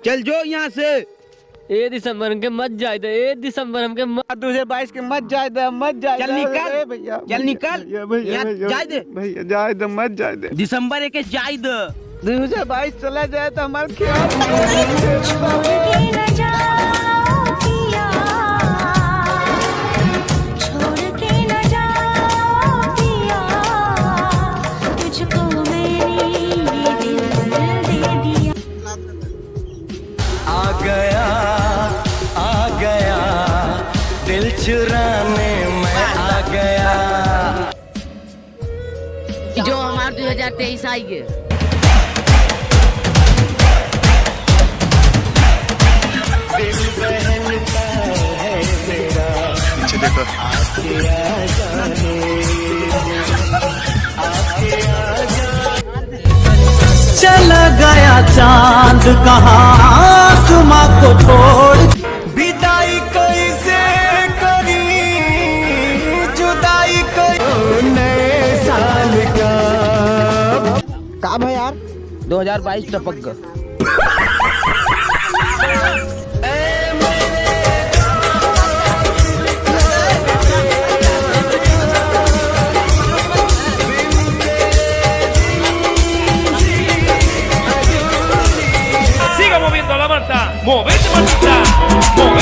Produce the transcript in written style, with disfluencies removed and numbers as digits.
चल जो यहाँ से। ए दिसंबर के मत जाए दे, ए दिसंबर के 2022 के मत जाए दे, मत जाए चल निकल भैया, चल निकल यहाँ जाए दे। भैया जाए दे, मत जाए दे। दिसंबर के जाए दे। 2022 चला जाए तो हमारे क्या आ गया दिल चुराने मैं आ गया। जो हमारे 2023 आई है। दिल बहलता है मेरा, पीछे देखो। चला गया चांद कहाँ आसमां को छोड़, विदाई कैसे करी जुदाई कोई नए साल का भाई यार 2022 टपक गया। Siga moviendo la manta, movete mantita, movete.